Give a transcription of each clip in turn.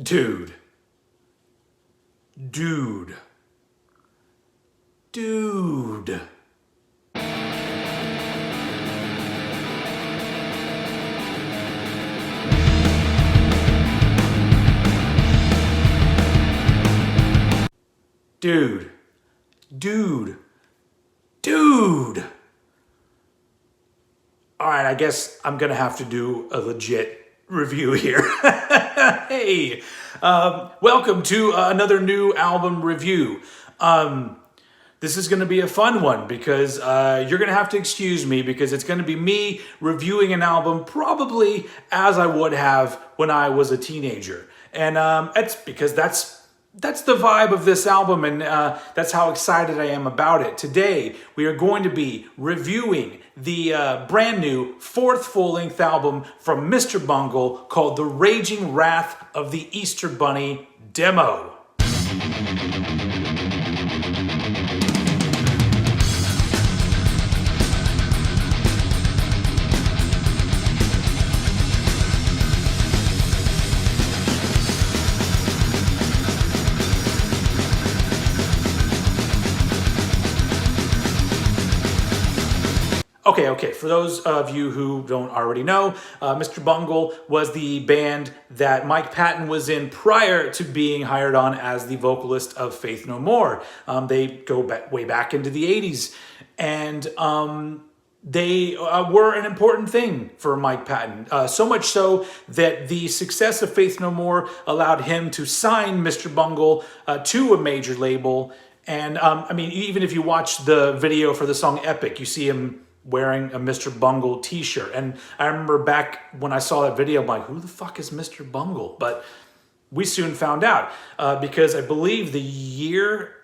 Dude. Dude. Dude. Dude. Dude. Dude. All right, I guess I'm going to have to do a legit review here. Hey, welcome to another new album review. This is going to be a fun one because you're going to have to excuse me because it's going to be me reviewing an album probably as I would have when I was a teenager. And it's because that's the vibe of this album, and that's how excited I am about it. Today, we are going to be reviewing the brand new fourth full-length album from Mr. Bungle called The Raging Wrath of the Easter Bunny Demo. Okay, for those of you who don't already know, Mr. Bungle was the band that Mike Patton was in prior to being hired on as the vocalist of Faith No More. They go way back into the 80s, and they were an important thing for Mike Patton. So much so that the success of Faith No More allowed him to sign Mr. Bungle to a major label. And I mean, even if you watch the video for the song Epic, you see him wearing a Mr. Bungle t-shirt. And I remember back when I saw that video, I'm like, who the fuck is Mr. Bungle? But we soon found out because I believe the year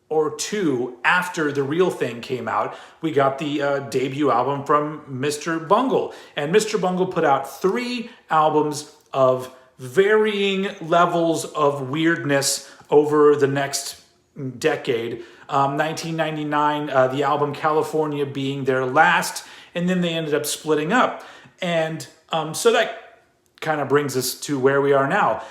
or two after The Real Thing came out, we got the debut album from Mr. Bungle. And Mr. Bungle put out 3 albums of varying levels of weirdness over the next decade. 1999, the album California being their last, and then they ended up splitting up. And so that kind of brings us to where we are now.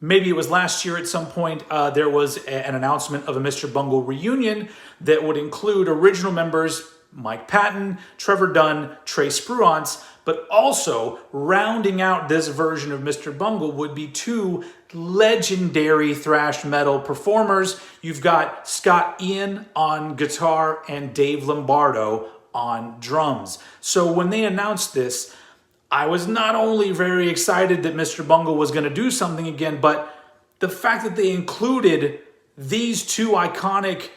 Maybe it was last year at some point, there was an announcement of a Mr. Bungle reunion that would include original members Mike Patton, Trevor Dunn, Trey Spruance, but also rounding out this version of Mr. Bungle would be 2 legendary thrash metal performers. You've got Scott Ian on guitar and Dave Lombardo on drums. So when they announced this, I was not only very excited that Mr. Bungle was going to do something again, but the fact that they included these 2 iconic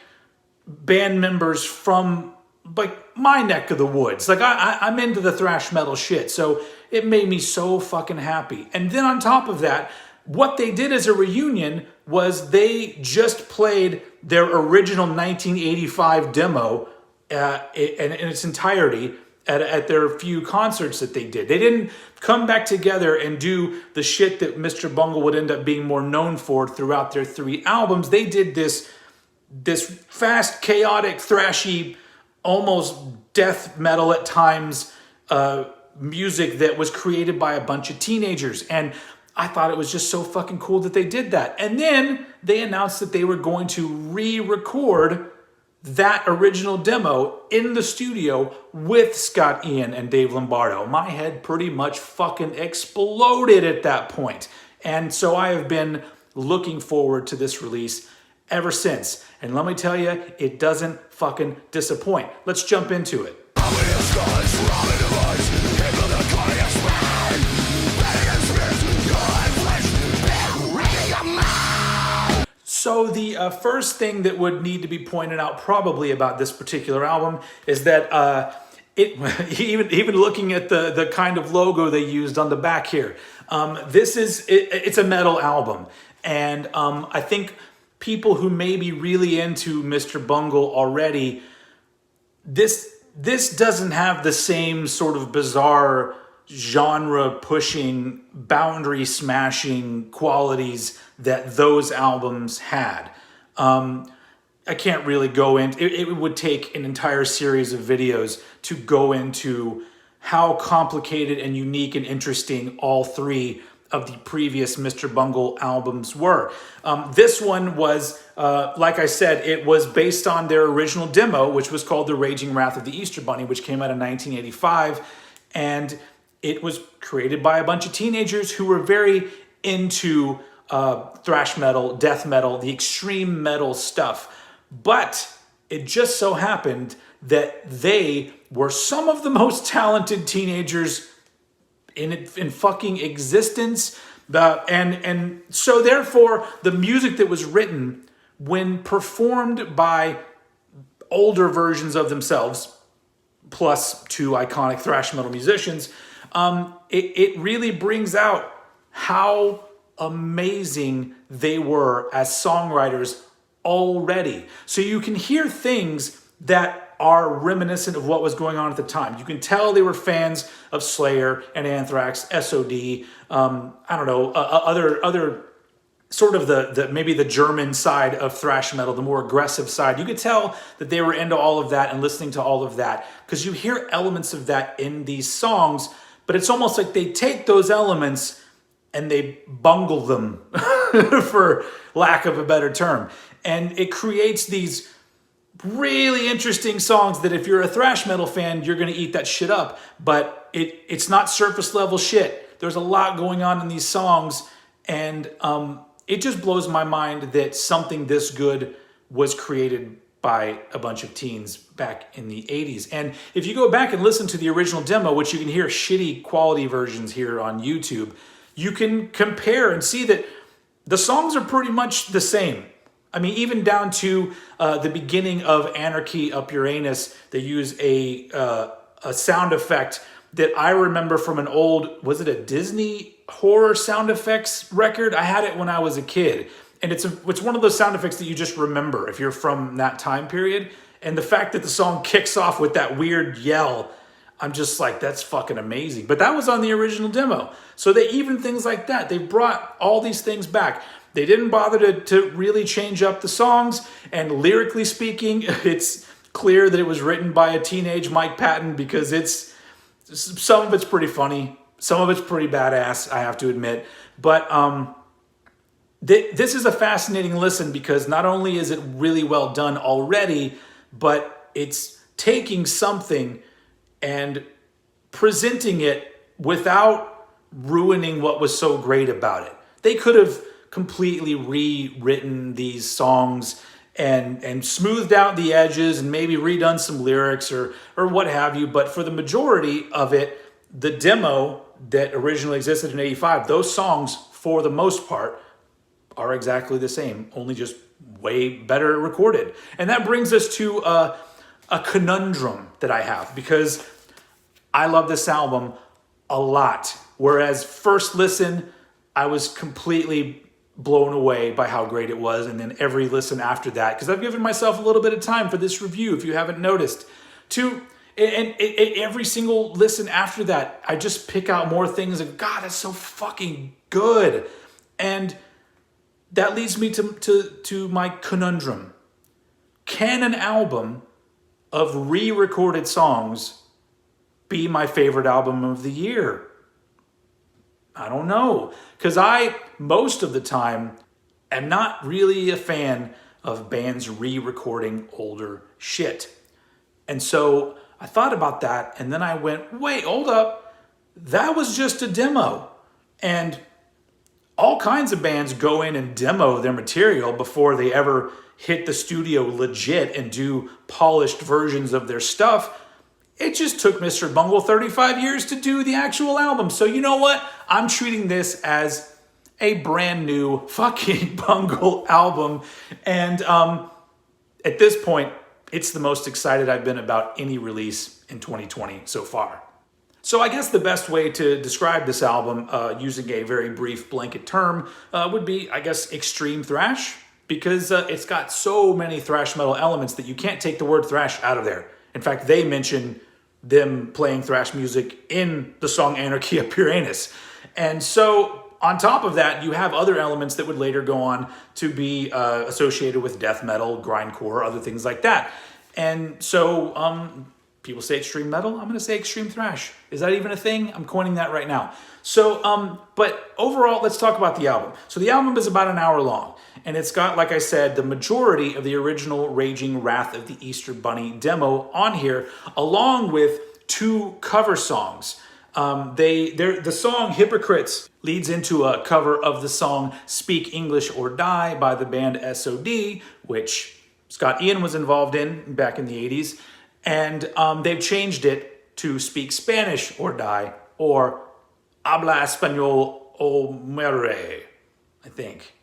band members from like my neck of the woods. Like I'm into the thrash metal shit, so it made me so fucking happy. And then on top of that, what they did as a reunion was they just played their original 1985 demo in its entirety at their few concerts that they did. They didn't come back together and do the shit that Mr. Bungle would end up being more known for throughout their 3 albums. They did this fast, chaotic, thrashy, almost death metal at times music that was created by a bunch of teenagers. And I thought it was just so fucking cool that they did that. And then they announced that they were going to re-record that original demo in the studio with Scott Ian and Dave Lombardo. My head pretty much fucking exploded at that point. And so I have been looking forward to this release ever since. And let me tell you, it doesn't fucking disappoint. Let's jump into it. So the first thing that would need to be pointed out probably about this particular album is that even looking at the kind of logo they used on the back here, it's a metal album. And I think people who may be really into Mr. Bungle already, this doesn't have the same sort of bizarre genre-pushing, boundary-smashing qualities that those albums had. I can't really go into it. It would take an entire series of videos to go into how complicated and unique and interesting all 3 of the previous Mr. Bungle albums were. This one was, like I said, it was based on their original demo, which was called The Raging Wrath of the Easter Bunny, which came out in 1985. And it was created by a bunch of teenagers who were very into thrash metal, death metal, the extreme metal stuff. But it just so happened that they were some of the most talented teenagers in fucking existence. And so therefore, the music that was written, when performed by older versions of themselves, plus two iconic thrash metal musicians, it really brings out how amazing they were as songwriters already. So you can hear things that are reminiscent of what was going on at the time. You can tell they were fans of Slayer and Anthrax, SOD, other sort of the maybe the German side of thrash metal, the more aggressive side. You could tell that they were into all of that and listening to all of that, because you hear elements of that in these songs, but it's almost like they take those elements and they bungle them, for lack of a better term. And it creates these really interesting songs that if you're a thrash metal fan, you're going to eat that shit up. But it's not surface level shit. There's a lot going on in these songs, and it just blows my mind that something this good was created by a bunch of teens back in the 80s. And if you go back and listen to the original demo, which you can hear shitty quality versions here on YouTube, you can compare and see that the songs are pretty much the same. I mean, even down to the beginning of Anarchy Up Your Anus, they use a sound effect that I remember from an old, was it a Disney horror sound effects record? I had it when I was a kid. And it's one of those sound effects that you just remember if you're from that time period. And the fact that the song kicks off with that weird yell, I'm just like, that's fucking amazing. But that was on the original demo. So they even things like that. They brought all these things back. They didn't bother to really change up the songs. And lyrically speaking, it's clear that it was written by a teenage Mike Patton, because some of it's pretty funny. Some of it's pretty badass, I have to admit. But this is a fascinating listen, because not only is it really well done already, but it's taking something and presenting it without ruining what was so great about it. They could have completely rewritten these songs and smoothed out the edges and maybe redone some lyrics or what have you. But for the majority of it, the demo that originally existed in 85, those songs, for the most part, are exactly the same, only just way better recorded. And that brings us to a conundrum that I have, because I love this album a lot. Whereas first listen, I was completely blown away by how great it was. And then every listen after that, because I've given myself a little bit of time for this review, if you haven't noticed, every single listen after that, I just pick out more things and God, that's so fucking good. And that leads me to my conundrum. Can an album of re-recorded songs be my favorite album of the year? I don't know. Because I, most of the time, am not really a fan of bands re-recording older shit. And so I thought about that, and then I went, wait, hold up. That was just a demo. And all kinds of bands go in and demo their material before they ever hit the studio legit and do polished versions of their stuff. It just took Mr. Bungle 35 years to do the actual album. So you know what? I'm treating this as a brand new fucking Bungle album. And at this point, it's the most excited I've been about any release in 2020 so far. So I guess the best way to describe this album, using a very brief blanket term, would be, I guess, extreme thrash, because it's got so many thrash metal elements that you can't take the word thrash out of there. In fact, they mention them playing thrash music in the song Anarchy Up Your Anus. And so on top of that, you have other elements that would later go on to be associated with death metal, grindcore, other things like that. And so people say extreme metal. I'm going to say extreme thrash. Is that even a thing? I'm coining that right now. So, but overall, let's talk about the album. So the album is about an hour long, and it's got, like I said, the majority of the original Raging Wrath of the Easter Bunny demo on here, along with 2 cover songs. The song Hypocrites leads into a cover of the song Speak English or Die by the band SOD, which Scott Ian was involved in back in the 80s. And they've changed it to Speak Spanish or Die, or Habla Español o Muere, I think.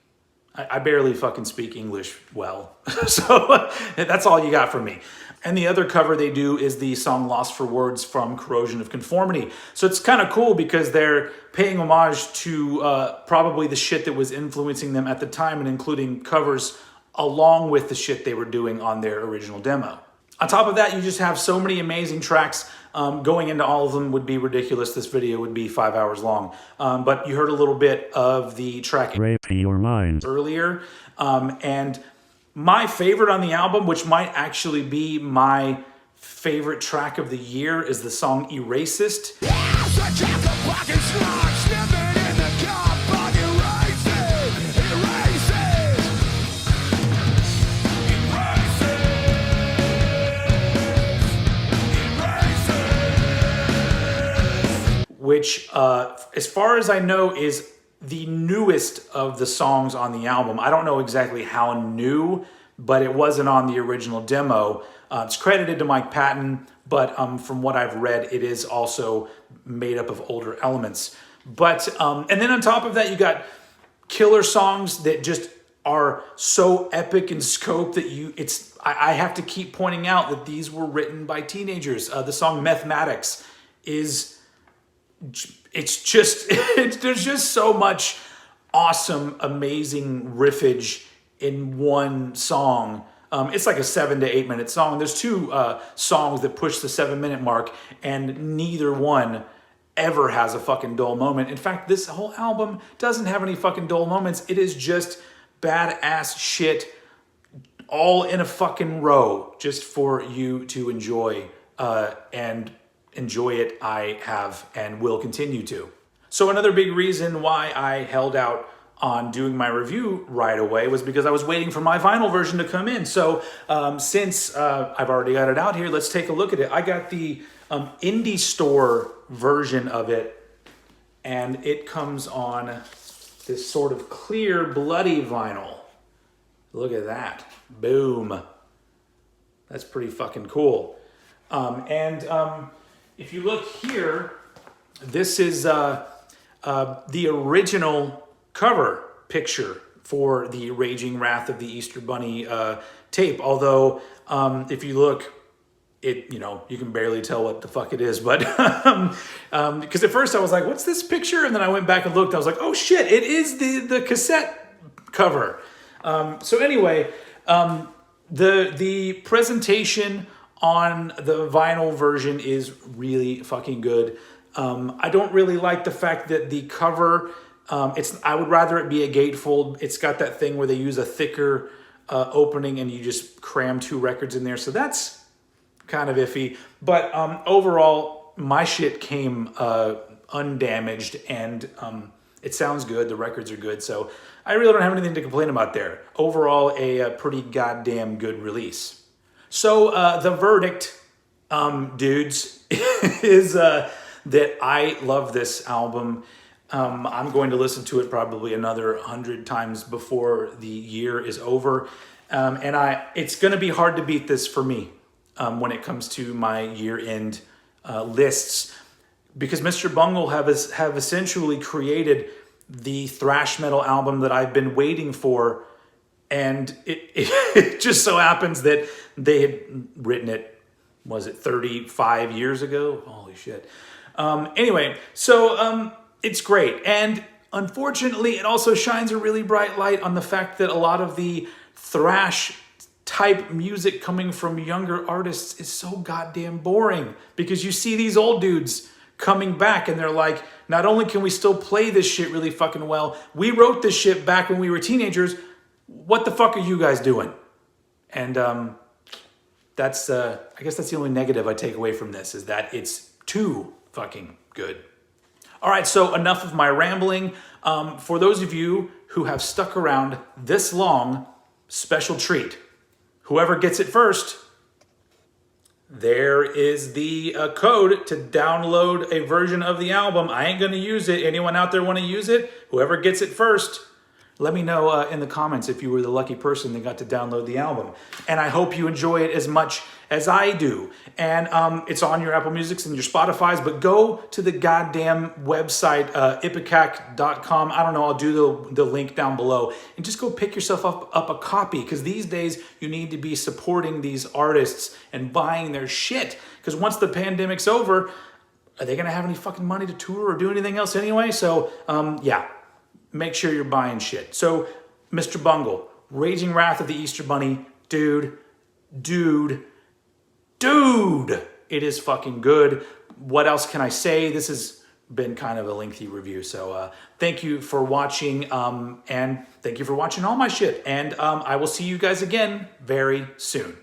I barely fucking speak English well. So that's all you got from me. And the other cover they do is the song Lost for Words from Corrosion of Conformity. So it's kind of cool because they're paying homage to probably the shit that was influencing them at the time, and including covers along with the shit they were doing on their original demo. On top of that, you just have so many amazing tracks. Going into all of them would be ridiculous. This video would be 5 hours long. But you heard a little bit of the track Rape Your Mind earlier. And my favorite on the album, which might actually be my favorite track of the year, is the song Erasist. Which, as far as I know, is the newest of the songs on the album. I don't know exactly how new, but it wasn't on the original demo. It's credited to Mike Patton, but from what I've read, it is also made up of older elements. But, and then on top of that, you got killer songs that just are so epic in scope that I have to keep pointing out that these were written by teenagers. The song Mathematics is... there's just so much awesome, amazing riffage in one song. It's like a 7 to 8 minute song. There's 2 songs that push the 7-minute mark, and neither one ever has a fucking dull moment. In fact, this whole album doesn't have any fucking dull moments. It is just badass shit all in a fucking row just for you to enjoy, and enjoy it. I have and will continue to. So another big reason why I held out on doing my review right away was because I was waiting for my vinyl version to come in. So since I've already got it out here, let's take a look at it. I got the indie store version of it, and it comes on this sort of clear, bloody vinyl. Look at that. Boom. That's pretty fucking cool. If you look here, this is the original cover picture for the Raging Wrath of the Easter Bunny tape. Although, if you look, you can barely tell what the fuck it is. But because at first I was like, "What's this picture?" And then I went back and looked. I was like, "Oh shit! It is the cassette cover." So anyway, the presentation on the vinyl version is really fucking good. I don't really like the fact that the cover, I would rather it be a gatefold. It's got that thing where they use a thicker opening and you just cram 2 records in there. So that's kind of iffy. But overall, my shit came undamaged, and it sounds good. The records are good. So I really don't have anything to complain about there. Overall, a pretty goddamn good release. So the verdict, dudes, is that I love this album. I'm going to listen to it probably another 100 times before the year is over. And it's going to be hard to beat this for me when it comes to my year-end lists, because Mr. Bungle have essentially created the thrash metal album that I've been waiting for. And it just so happens that they had written it, was it 35 years ago? Holy shit. Anyway, so it's great. And unfortunately, it also shines a really bright light on the fact that a lot of the thrash type music coming from younger artists is so goddamn boring, because you see these old dudes coming back and they're like, not only can we still play this shit really fucking well, we wrote this shit back when we were teenagers. What the fuck are you guys doing? And that's I guess that's the only negative I take away from this, is that it's too fucking good. All right, so enough of my rambling. For those of you who have stuck around this long, special treat. Whoever gets it first, there is the code to download a version of the album. I ain't gonna use it. Anyone out there want to use it? Whoever gets it first, let me know in the comments if you were the lucky person that got to download the album. And I hope you enjoy it as much as I do. And it's on your Apple Musics and your Spotify's, but go to the goddamn website, ipecac.com. I don't know, I'll do the link down below. And just go pick yourself up a copy, because these days you need to be supporting these artists and buying their shit. Because once the pandemic's over, are they gonna have any fucking money to tour or do anything else anyway? So yeah, make sure you're buying shit. So Mr. Bungle, Raging Wrath of the Easter Bunny, dude, it is fucking good. What else can I say? This has been kind of a lengthy review. So thank you for watching, and thank you for watching all my shit. And I will see you guys again very soon.